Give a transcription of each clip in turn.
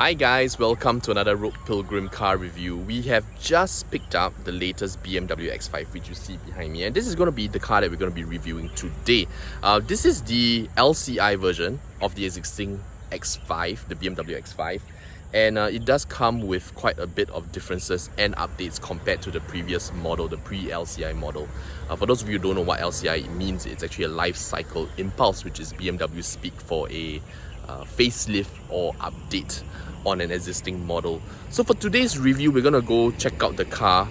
Hi guys, welcome to another Pilgrim car review. We have just picked up the latest BMW X5, which you see behind me, and this is going to be the car that we're going to be reviewing today. This is the LCI version of the existing X5, the BMW X5, and it does come with quite a bit of differences and updates compared to the previous model, the pre-LCI model. For those of you who don't know what LCI means, it's actually a life cycle impulse, which is BMW speak for a facelift or update on an existing model. So for today's review, we're gonna go check out the car,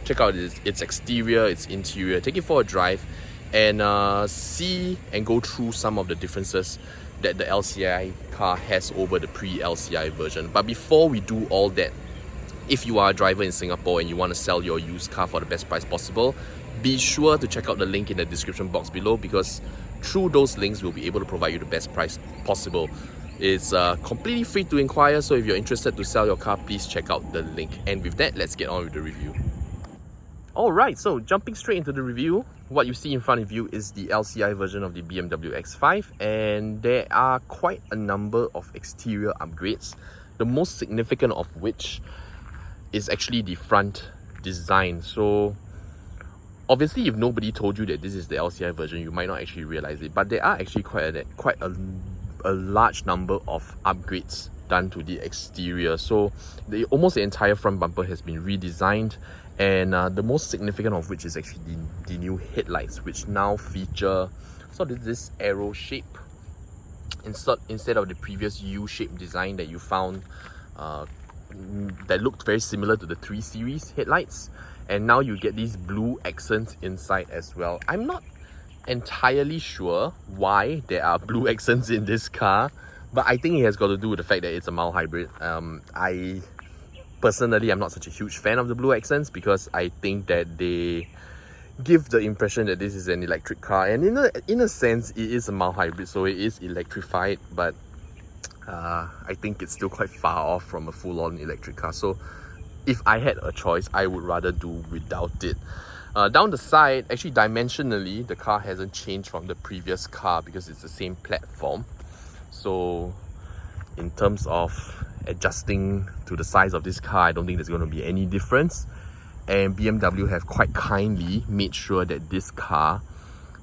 check out its exterior, its interior, take it for a drive, and see and go through some of the differences that the LCI car has over the pre-LCI version. But before we do all that, if you are a driver in Singapore and you want to sell your used car for the best price possible, be sure to check out the link in the description box below, because through those links we'll be able to provide you the best price possible. It's completely free to inquire, so if you're interested to sell your car, please check out the link. And with that, let's get on with the review. Alright, so jumping straight into the review, what you see in front of you is the LCI version of the BMW X5, and there are quite a number of exterior upgrades, the most significant of which is actually the front design. So obviously, if nobody told you that this is the LCI version, you might not actually realize it, but there are actually quite a large number of upgrades done to the exterior. So almost the entire front bumper has been redesigned, and the most significant of which is actually the new headlights, which now feature sort of this arrow shape instead of the previous U-shaped design that you found that looked very similar to the 3 Series headlights. And now you get these blue accents inside as well. I'm not entirely sure why there are blue accents in this car, but I think it has got to do with the fact that it's a mild hybrid. I personally am not such a huge fan of the blue accents, because I think that they give the impression that this is an electric car, and in a sense it is a mild hybrid, so it is electrified, but I think it's still quite far off from a full-on electric car. So if I had a choice, I would rather do without it. Down the side, actually dimensionally, the car hasn't changed from the previous car because it's the same platform. So in terms of adjusting to the size of this car, I don't think there's going to be any difference. And BMW have quite kindly made sure that this car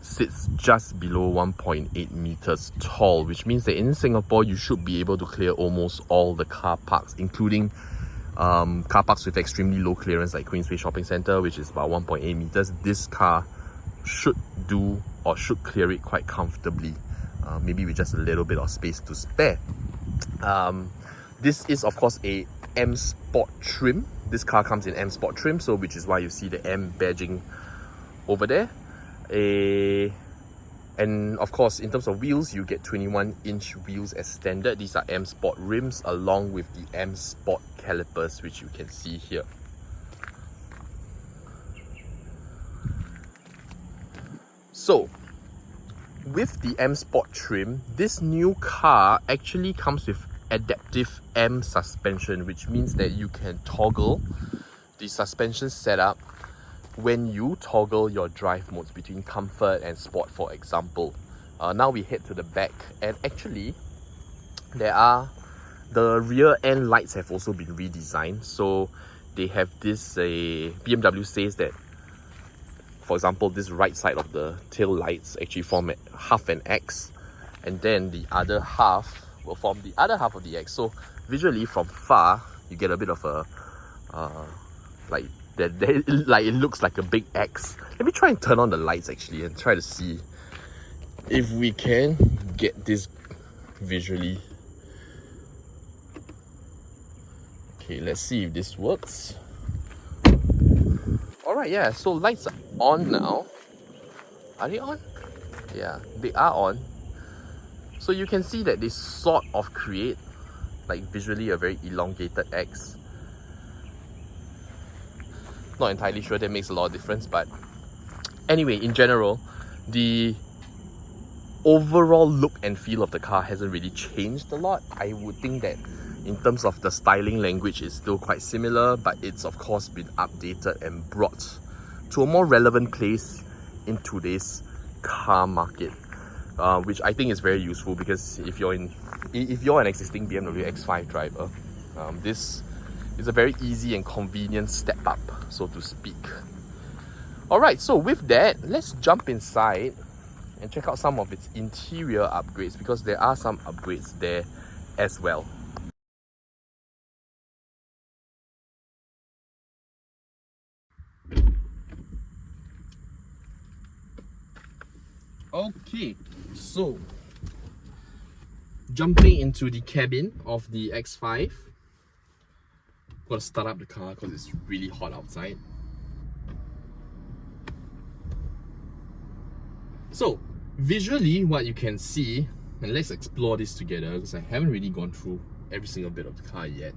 sits just below 1.8 meters tall, which means that in Singapore you should be able to clear almost all the car parks, including car parks with extremely low clearance like Queensway Shopping Centre, which is about 1.8 meters. This car should clear it quite comfortably, maybe with just a little bit of space to spare. This is of course a M Sport trim. This car comes in M Sport trim, so which is why you see the M badging over there. And of course, in terms of wheels, you get 21-inch wheels as standard. These are M Sport rims along with the M Sport calipers, which you can see here. So with the M Sport trim, this new car actually comes with adaptive M suspension, which means that you can toggle the suspension setup when you toggle your drive modes between comfort and sport, for example. Now we head to the back, and actually the rear end lights have also been redesigned. So they have this, BMW says that, for example, this right side of the tail lights actually form half an X, and then the other half will form the other half of the X. So visually from far, you get a bit of a like it looks like a big X. Let me try and turn on the lights actually and try to see if we can get this visually. Okay, let's see if this works. Alright, yeah, so lights are on now. Are they on? Yeah, they are on. So you can see that they sort of create, like, visually a very elongated X. Not entirely sure that makes a lot of difference, but anyway, in general, the overall look and feel of the car hasn't really changed a lot. I would think that in terms of the styling language, it's still quite similar, but it's of course been updated and brought to a more relevant place in today's car market, which I think is very useful, because if you're an existing BMW X5 driver, This is a very easy and convenient step up, so to speak. Alright, so with that, let's jump inside and check out some of its interior upgrades, because there are some upgrades there as well. Okay, so jumping into the cabin of the X5. Gotta start up the car because it's really hot outside. So visually, what you can see, and let's explore this together because I haven't really gone through every single bit of the car yet.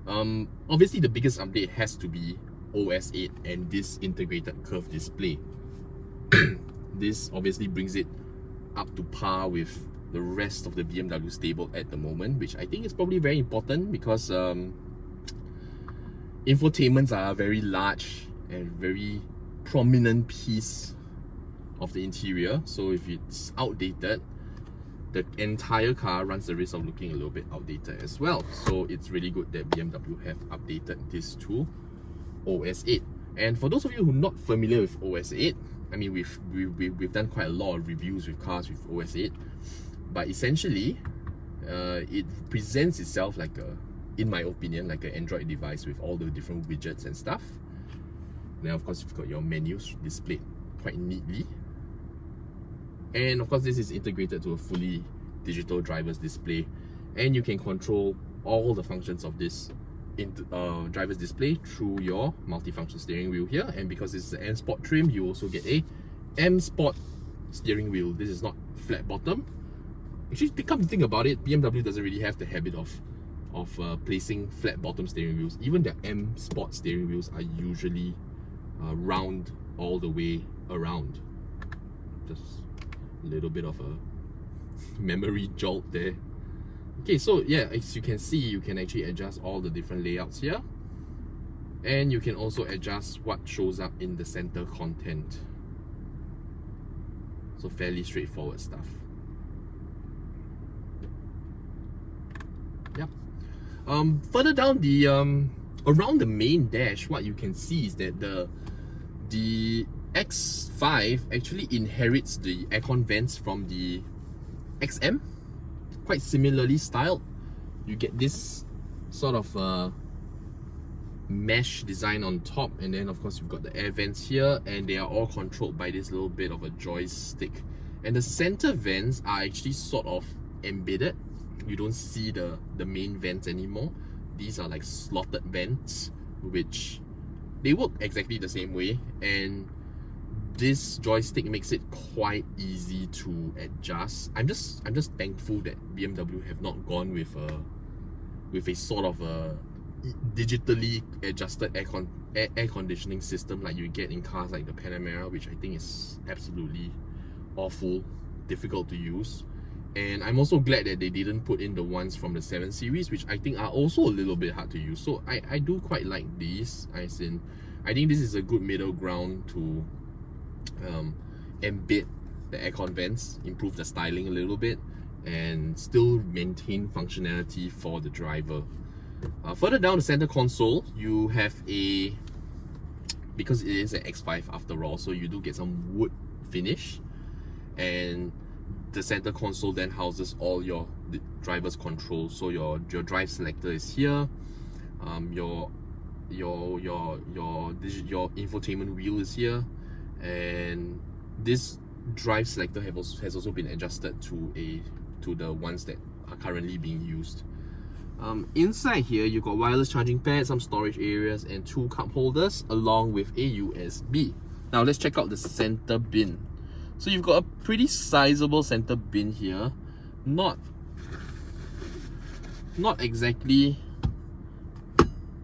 Obviously the biggest update has to be OS 8 and this integrated curved display. This obviously brings it up to par with the rest of the BMW stable at the moment, which I think is probably very important because infotainments are a very large and very prominent piece of the interior. So if it's outdated, the entire car runs the risk of looking a little bit outdated as well. So it's really good that BMW have updated this to OS 8. And for those of you who are not familiar with OS 8, I mean, we've done quite a lot of reviews with cars with OS 8, but essentially it presents itself like a, in my opinion, like an Android device with all the different widgets and stuff. Now of course you've got your menus displayed quite neatly, and of course this is integrated to a fully digital driver's display, and you can control all the functions of this driver's display through your multifunction steering wheel here. And because it's the M Sport trim, you also get a M Sport steering wheel. This is not flat bottom. Actually, come to think about it, BMW doesn't really have the habit of placing flat bottom steering wheels. Even the M Sport steering wheels are usually round all the way around. Just a little bit of a memory jolt there. Okay, so yeah, as you can see, you can actually adjust all the different layouts here, and you can also adjust what shows up in the center content. So fairly straightforward stuff. Yep. Further down the around the main dash, what you can see is that the X5 actually inherits the aircon vents from the XM. Quite similarly styled. You get this sort of mesh design on top, and then of course you've got the air vents here, and they are all controlled by this little bit of a joystick. And the center vents are actually sort of embedded. You don't see the main vents anymore. These are like slotted vents, which they work exactly the same way, and this joystick makes it quite easy to adjust. I'm just thankful that BMW have not gone with a sort of a digitally adjusted air conditioning system like you get in cars like the Panamera, which I think is absolutely awful, difficult to use. And I'm also glad that they didn't put in the ones from the 7 Series, which I think are also a little bit hard to use. So I do quite like these. I think this is a good middle ground to embed the aircon vents, improve the styling a little bit, and still maintain functionality for the driver. Further down the center console, you have because it is an X5 after all, so you do get some wood finish, and the center console then houses all your driver's controls. So your drive selector is here, your infotainment wheel is here, and this drive selector has also been adjusted to the ones that are currently being used. Inside here, you've got wireless charging pad, some storage areas, and 2 cup holders along with a USB. Now let's check out the center bin. So you've got a pretty sizable center bin here. Not exactly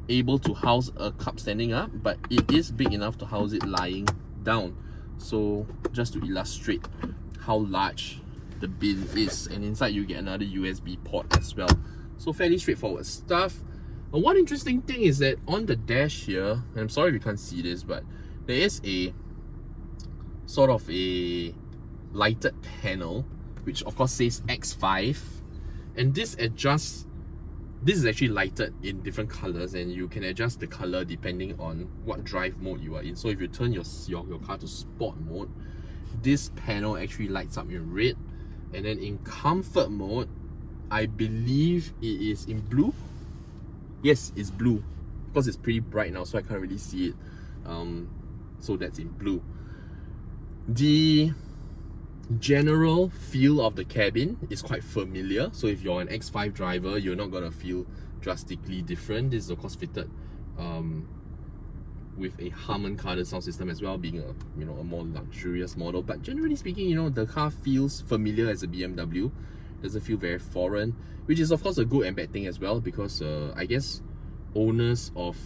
able to house a cup standing up, but it is big enough to house it lying down. So just to illustrate how large the bin is, and inside you get another USB port as well. So fairly straightforward stuff. One interesting thing is that on the dash here, and I'm sorry if you can't see this, but there is a sort of a lighted panel, which of course says X5, and this adjusts this is actually lighted in different colors, and you can adjust the color depending on what drive mode you are in. So if you turn your car to sport mode, this panel actually lights up in red, and then in comfort mode, I believe it is in blue. Yes, it's blue because it's pretty bright now, so I can't really see it. So that's in blue. The general feel of the cabin is quite familiar, so if you're an X5 driver, you're not gonna feel drastically different. This is of course fitted with a Harman Kardon sound system as well, being a a more luxurious model. But generally speaking, the car feels familiar as a BMW. Doesn't feel very foreign, which is of course a good and bad thing as well, because I guess owners of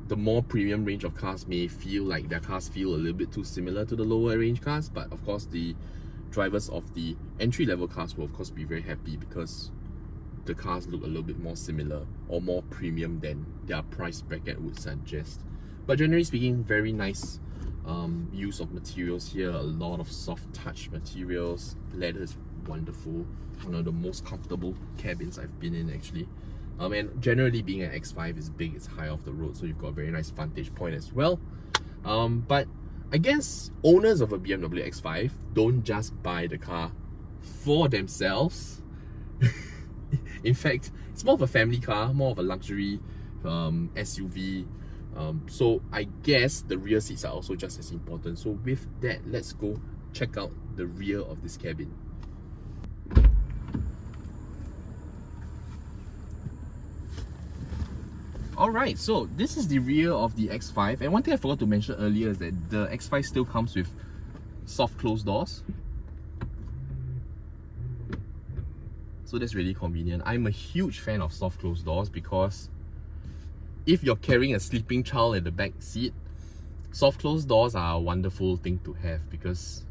the more premium range of cars may feel like their cars feel a little bit too similar to the lower range cars. But of course, the drivers of the entry-level cars will of course be very happy because the cars look a little bit more similar or more premium than their price bracket would suggest. But generally speaking, very nice use of materials here. A lot of soft touch materials. Leather is wonderful. One of the most comfortable cabins I've been in, actually. And generally, being an X5 is big, it's high off the road, so you've got a very nice vantage point as well. But I guess owners of a BMW X5 don't just buy the car for themselves. In fact, it's more of a family car, more of a luxury SUV. So I guess the rear seats are also just as important. So with that, let's go check out the rear of this cabin. Alright, so this is the rear of the X5, and one thing I forgot to mention earlier is that the X5 still comes with soft closed doors. So that's really convenient. I'm a huge fan of soft closed doors because if you're carrying a sleeping child in the back seat, soft closed doors are a wonderful thing to have because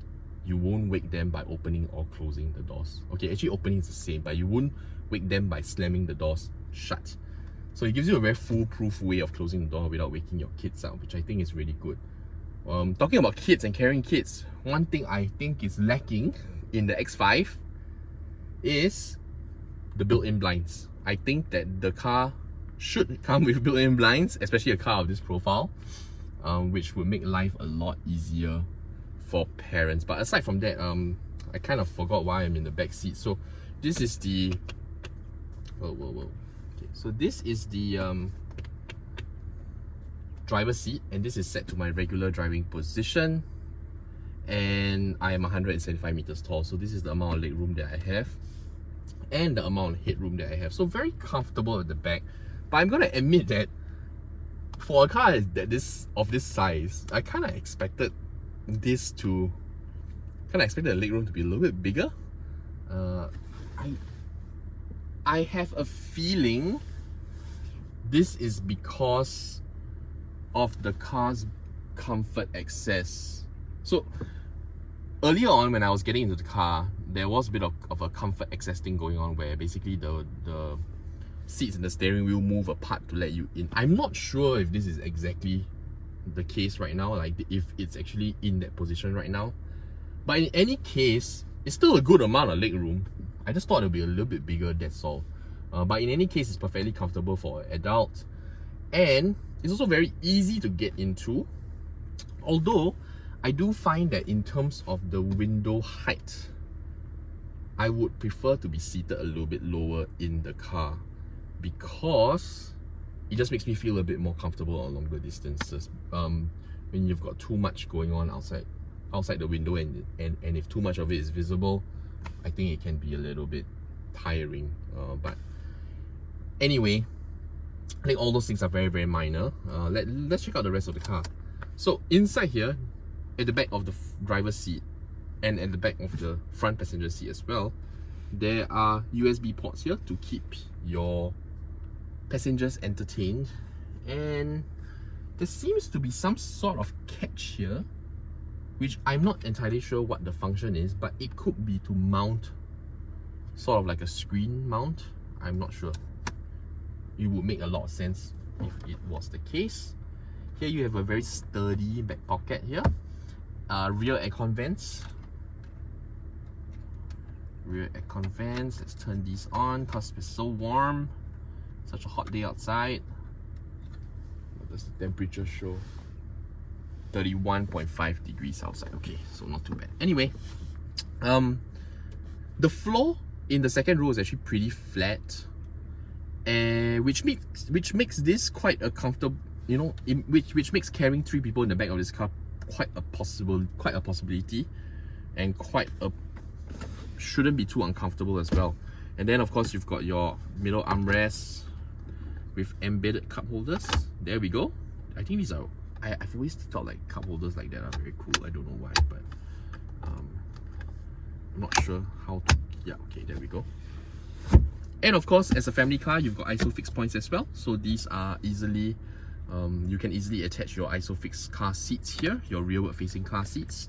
you won't wake them by opening or closing the doors. Okay, actually opening is the same, but you won't wake them by slamming the doors shut. So it gives you a very foolproof way of closing the door without waking your kids up, which I think is really good. Talking about kids and carrying kids, one thing I think is lacking in the X5 is the built-in blinds. I think that the car should come with built-in blinds, especially a car of this profile, which would make life a lot easier for parents. But aside from that, I kind of forgot why I'm in the back seat. So this is the so this is the driver's seat, and this is set to my regular driving position, and I am 175 meters tall, so this is the amount of leg room that I have and the amount of headroom that I have. So very comfortable at the back. But I'm gonna admit that for a car of this size, I kind of expected the leg room to be a little bit bigger. I have a feeling this is because of the car's comfort access. So earlier on, when I was getting into the car, there was a bit of a comfort access thing going on where basically the seats and the steering wheel move apart to let you in. I'm not sure if this is exactly the case right now, like if it's actually in that position right now. But in any case, it's still a good amount of leg room. I just thought it would be a little bit bigger, that's all. But in any case, it's perfectly comfortable for an adult. And it's also very easy to get into. Although, I do find that in terms of the window height, I would prefer to be seated a little bit lower in the car because it just makes me feel a bit more comfortable on longer distances. When you've got too much going on outside the window and if too much of it is visible, I think it can be a little bit tiring. But anyway, I think all those things are very, very minor. Let's check out the rest of the car. So inside here, at the back of the driver's seat and at the back of the front passenger seat as well, there are USB ports here to keep your passengers entertained, and there seems to be some sort of catch here, which I'm not entirely sure what the function is, but it could be to mount sort of like a screen mount. I'm not sure. It would make a lot of sense if it was the case. Here you have a very sturdy back pocket here, rear aircon vents, Rear aircon vents. Let's turn these on because it's so warm. Such a hot day outside. What does the temperature show? 31.5 degrees outside. Okay, so not too bad. Anyway, the floor in the second row is actually pretty flat, and which makes this quite a comfortable, you know, which makes carrying 3 people in the back of this car quite a possibility, and shouldn't be too uncomfortable as well. And then of course you've got your middle armrest with embedded cup holders. There we go. I think these are, I've always thought like cup holders like that are very cool. I don't know why, but I'm not sure how to, yeah, okay, there we go. And of course, as a family car, you've got ISOFIX points as well. So these are easily, you can easily attach your ISOFIX car seats here, your rearward facing car seats.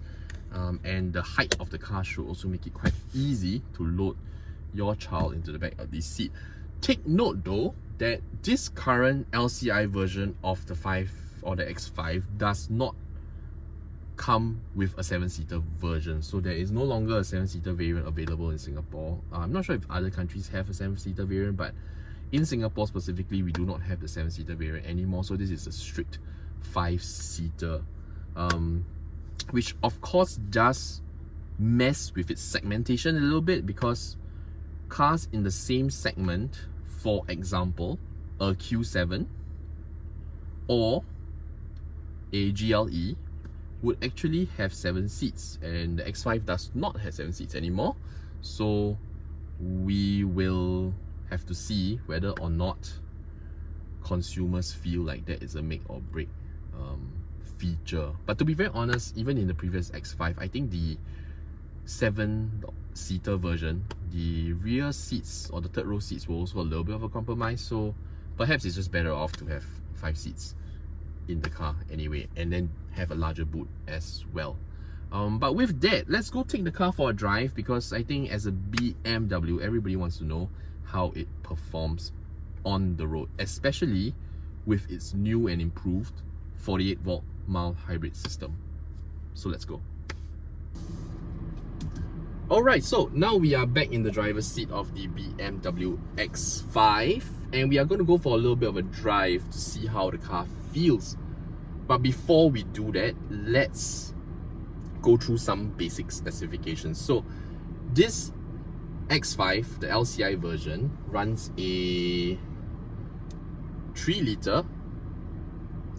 And the height of the car should also make it quite easy to load your child into the back of this seat. Take note though, that this current LCI version of the 5 or the X5 does not come with a 7-seater version. So there is no longer a 7-seater variant available in Singapore. I'm not sure if other countries have a 7-seater variant, but in Singapore specifically, we do not have the 7-seater variant anymore. So this is a strict 5-seater. Which of course does mess with its segmentation a little bit, because cars in the same segment, for example, a Q7 or a GLE, would actually have 7 seats, and the X5 does not have 7 seats anymore. So we will have to see whether or not consumers feel like that is a make or break feature. But to be very honest, even in the previous X5, I think the 7-seater version, the rear seats or the third row seats were also a little bit of a compromise. So perhaps it's just better off to have 5 seats in the car anyway, and then have a larger boot as well. But with that, let's go take the car for a drive, because I think as a BMW, everybody wants to know how it performs on the road, especially with its new and improved 48-volt mild hybrid system. So let's go. Alright, so now we are back in the driver's seat of the BMW X5, and we are going to go for a little bit of a drive to see how the car feels. But before we do that, let's go through some basic specifications. So this X5, the LCI version, runs a 3-litre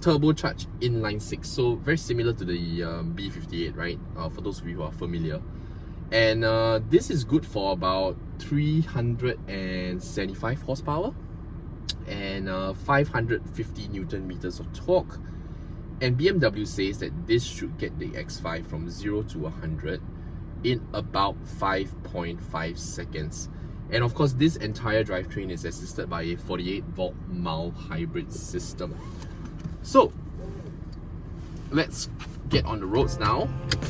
turbocharged inline 6, so very similar to the B58, right? For those of you who are familiar. And this is good for about 375 horsepower and 550 Newton meters of torque. And BMW says that this should get the X5 from 0 to 100 in about 5.5 seconds. And of course, this entire drivetrain is assisted by a 48-volt mild hybrid system. So let's get on the roads now,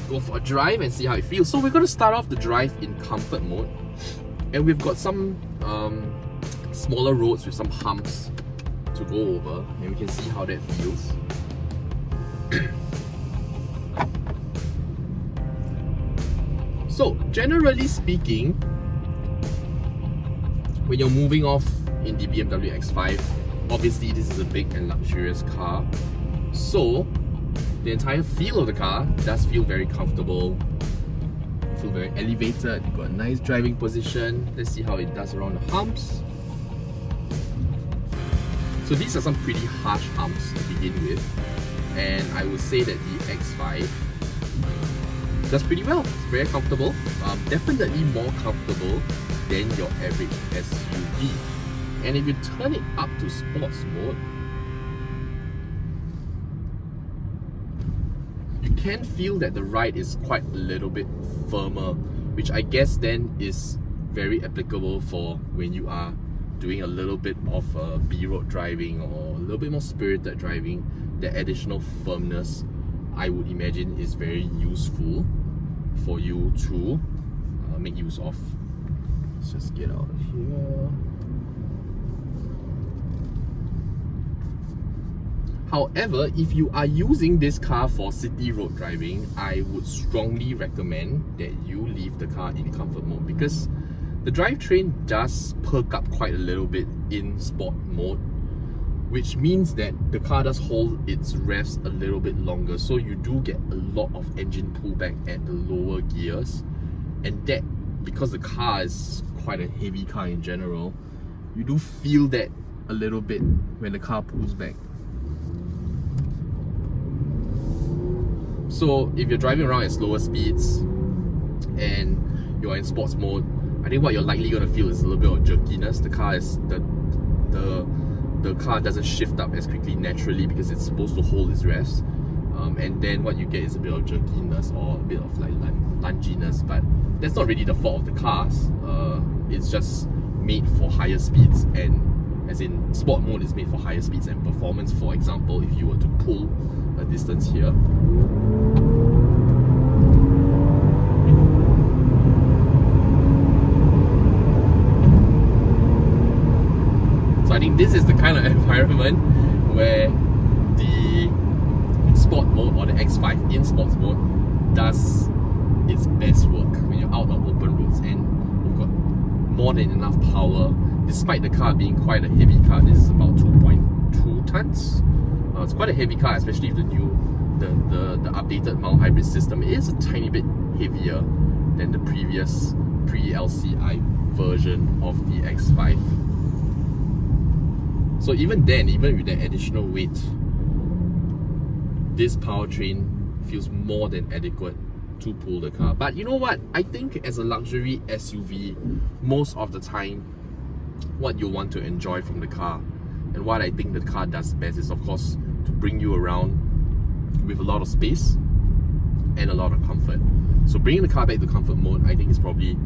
go for a drive and see how it feels. So we're going to start off the drive in comfort mode, and we've got some smaller roads with some humps to go over, and we can see how that feels. So generally speaking, when you're moving off in the BMW X5, obviously this is a big and luxurious car, so the entire feel of the car does feel very comfortable, feel very elevated. You've got a nice driving position. Let's see how it does around the humps. So these are some pretty harsh humps to begin with, and I would say that the X5 does pretty well. It's very comfortable, definitely more comfortable than your average SUV. And if you turn it up to sports mode, you can feel that the ride is quite a little bit firmer, which I guess then is very applicable for when you are doing a little bit of B-road driving or a little bit more spirited driving. The additional firmness, I would imagine, is very useful for you to make use of. Let's just get out of here. However, if you are using this car for city road driving, I would strongly recommend that you leave the car in comfort mode, because the drivetrain does perk up quite a little bit in sport mode, which means that the car does hold its revs a little bit longer, so you do get a lot of engine pullback at the lower gears, and that, because the car is quite a heavy car in general, you do feel that a little bit when the car pulls back. So if you're driving around at slower speeds and you're in sports mode, I think what you're likely going to feel is a little bit of jerkiness. The car doesn't shift up as quickly naturally because it's supposed to hold its revs, and then what you get is a bit of jerkiness or a bit of like lunginess, but that's not really the fault of the cars. It's just made for higher speeds, and as in sport mode is made for higher speeds and performance. For example, if you were to pull a distance here, so I think this is the kind of environment where the sport mode or the X5 in sports mode does its best work, when you're out on open roads and you've got more than enough power. Despite the car being quite a heavy car, this is about 2.2 tons. It's quite a heavy car, especially with the updated mild hybrid system. It is a tiny bit heavier than the previous pre-LCI version of the X5. So even then, even with that additional weight, this powertrain feels more than adequate to pull the car. But you know what? I think as a luxury SUV, most of the time, what you want to enjoy from the car, and what I think the car does best, is of course to bring you around with a lot of space and a lot of comfort. So bringing the car back to comfort mode, I think, is probably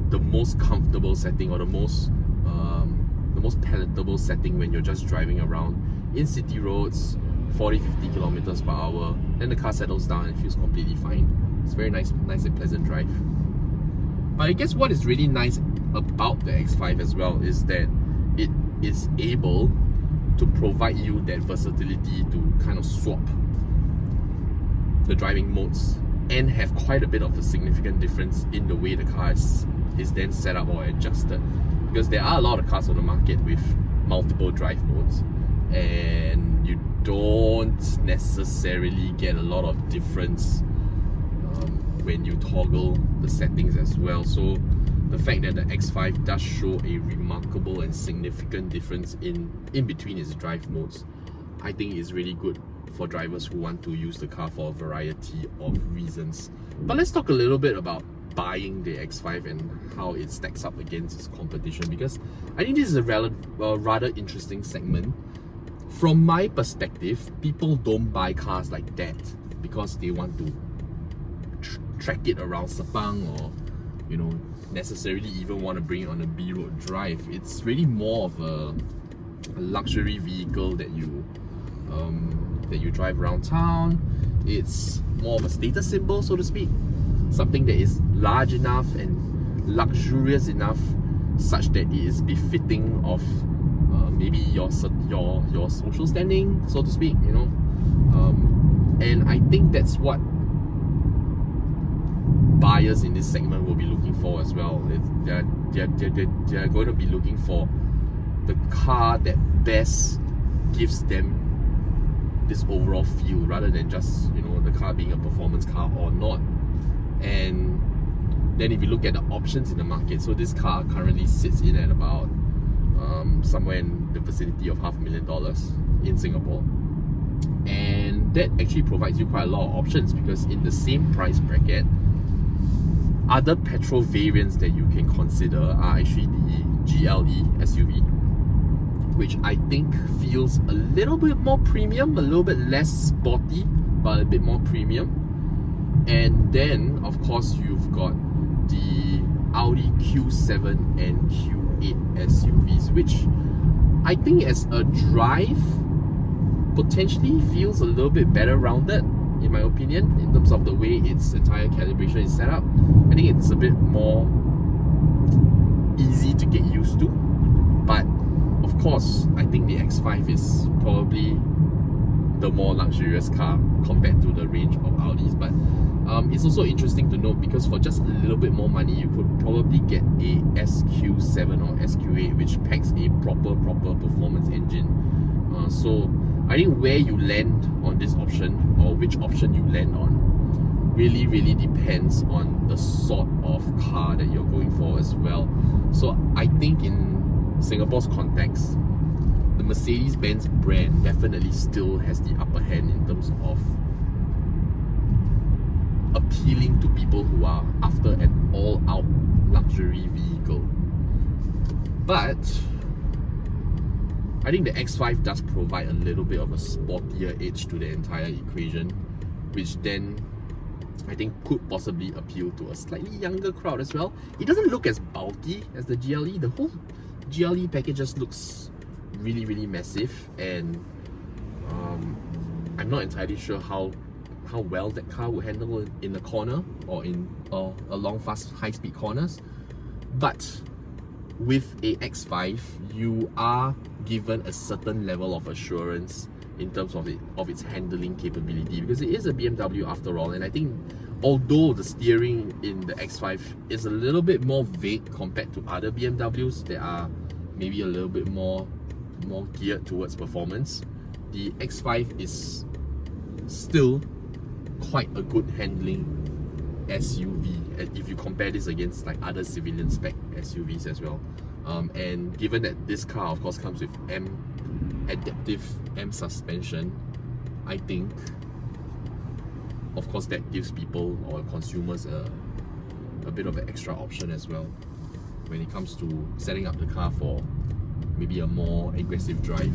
the most comfortable setting, or the most palatable setting when you're just driving around in city roads, 40-50 kilometers per hour. Then the car settles down and feels completely fine. It's very nice and pleasant drive. But I guess what is really nice about the X5 as well is that it is able to provide you that versatility to kind of swap the driving modes and have quite a bit of a significant difference in the way the car is then set up or adjusted. Because there are a lot of cars on the market with multiple drive modes, and you don't necessarily get a lot of difference when you toggle the settings as well. So the fact that the X5 does show a remarkable and significant difference in between its drive modes, I think is really good for drivers who want to use the car for a variety of reasons. But let's talk a little bit about buying the X5 and how it stacks up against its competition, because I think this is a rather interesting segment. From my perspective, people don't buy cars like that because they want to track it around Sepang, or necessarily even want to bring it on a B-road drive. It's really more of a luxury vehicle that you drive around town. It's more of a status symbol, so to speak. Something that is large enough and luxurious enough such that it is befitting of maybe your social standing, so to speak, and I think that's what buyers in this segment will be looking for as well. They're going to be looking for the car that best gives them this overall feel, rather than just the car being a performance car or not. And then if you look at the options in the market, so this car currently sits in at about somewhere in the vicinity of $500,000 in Singapore, and that actually provides you quite a lot of options, because in the same price bracket, other petrol variants that you can consider are actually the GLE SUV, which I think feels a little bit more premium, a little bit less sporty, but a bit more premium. And then, of course, you've got the Audi Q7 and Q8 SUVs, which I think as a drive potentially feels a little bit better rounded, in my opinion, in terms of the way its entire calibration is set up. I think it's a bit more easy to get used to. But of course, I think the X5 is probably the more luxurious car compared to the range of Audis. But it's also interesting to note, because for just a little bit more money, you could probably get a SQ7 or SQ8, which packs a proper performance engine. So I think where you land on this option, or which option you land on, really depends on the sort of car that you're going for as well. So I think in Singapore's context, the Mercedes-Benz brand definitely still has the upper hand in terms of appealing to people who are after an all-out luxury vehicle. But I think the X5 does provide a little bit of a sportier edge to the entire equation, which then I think could possibly appeal to a slightly younger crowd as well. It doesn't look as bulky as the GLE. The whole GLE package just looks really massive, and I'm not entirely sure how well that car will handle in the corner or along fast high-speed corners. But with a X5, you are given a certain level of assurance in terms of its handling capability, because it is a BMW after all. And I think although the steering in the X5 is a little bit more vague compared to other BMWs that are maybe a little bit more geared towards performance, the X5 is still quite a good handling SUV, and if you compare this against like other civilian spec SUVs as well. And given that this car of course comes with adaptive M suspension, I think of course that gives people or consumers a bit of an extra option as well when it comes to setting up the car for maybe a more aggressive drive.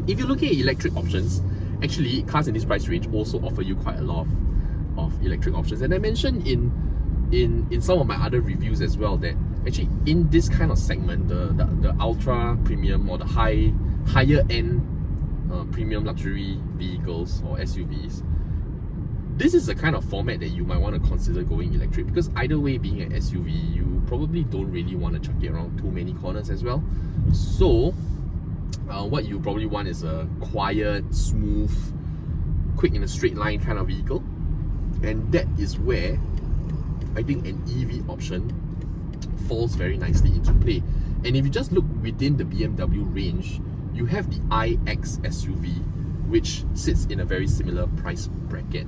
If you're looking at electric options, actually cars in this price range also offer you quite a lot of electric options. And I mentioned in some of my other reviews as well that actually in this kind of segment, the ultra premium or the higher end premium luxury vehicles or SUVs, this is the kind of format that you might want to consider going electric, because either way, being an SUV, you probably don't really want to chuck it around too many corners as well. So what you probably want is a quiet, smooth, quick in a straight line kind of vehicle, and that is where I think an EV option falls very nicely into play. And if you just look within the BMW range, you have the iX SUV, which sits in a very similar price bracket.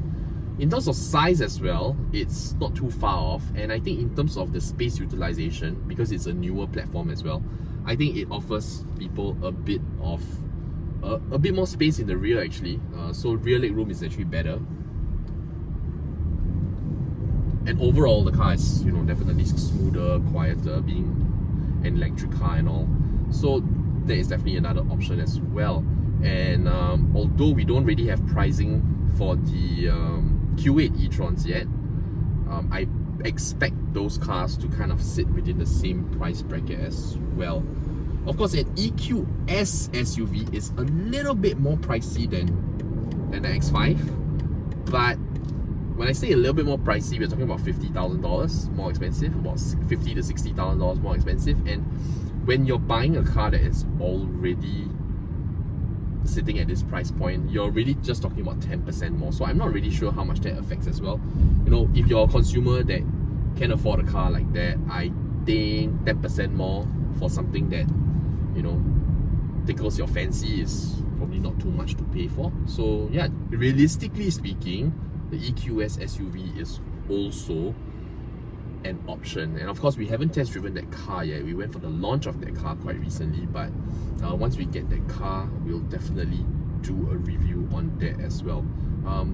In terms of size as well, it's not too far off, and I think in terms of the space utilization, because it's a newer platform as well, I think it offers people a bit more space in the rear actually. So rear leg room is actually better. And overall, the car is, definitely smoother, quieter, being an electric car and all. So there is definitely another option as well. And although we don't really have pricing for the Q8 e-trons yet, I expect those cars to kind of sit within the same price bracket as well. Of course, an EQS SUV is a little bit more pricey than the X5, but when I say a little bit more pricey, we're talking about $50,000 more expensive, about $50,000 to $60,000 more expensive. And when you're buying a car that is already sitting at this price point, you're really just talking about 10% more. So I'm not really sure how much that affects as well. If you're a consumer that can afford a car like that, I think 10% more for something that tickles your fancy is probably not too much to pay for. So yeah, realistically speaking, the EQS SUV is also an option. And of course, we haven't test driven that car yet. We went for the launch of that car quite recently, but once we get that car, we'll definitely do a review on that as well.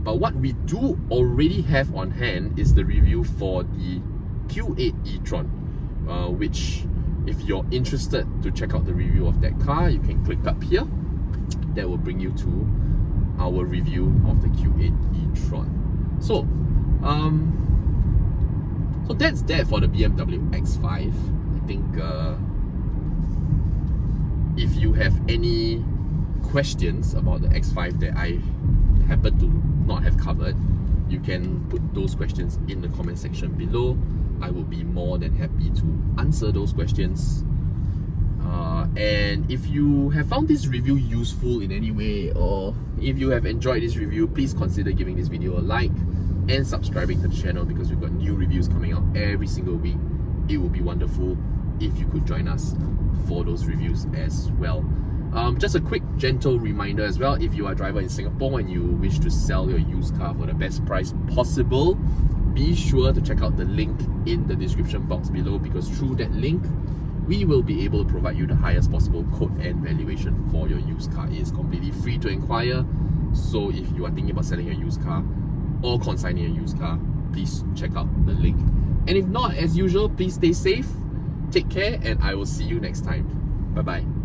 But what we do already have on hand is the review for the Q8 e-tron, which if you're interested to check out the review of that car, you can click up here. That will bring you to our review of the Q8 e-tron. So that's that for the BMW X5. I think if you have any questions about the X5 that I happen to not have covered, you can put those questions in the comment section below. I will be more than happy to answer those questions. And if you have found this review useful in any way, or if you have enjoyed this review, please consider giving this video a like and subscribing to the channel, because we've got new reviews coming out every single week. It would be wonderful if you could join us for those reviews as well. Just a quick gentle reminder as well, if you are a driver in Singapore and you wish to sell your used car for the best price possible, be sure to check out the link in the description box below, because through that link we will be able to provide you the highest possible quote and valuation for your used car. It is completely free to inquire, so if you are thinking about selling a used car or consigning a used car, please check out the link. And if not, as usual, please stay safe, take care, and I will see you next time. Bye bye.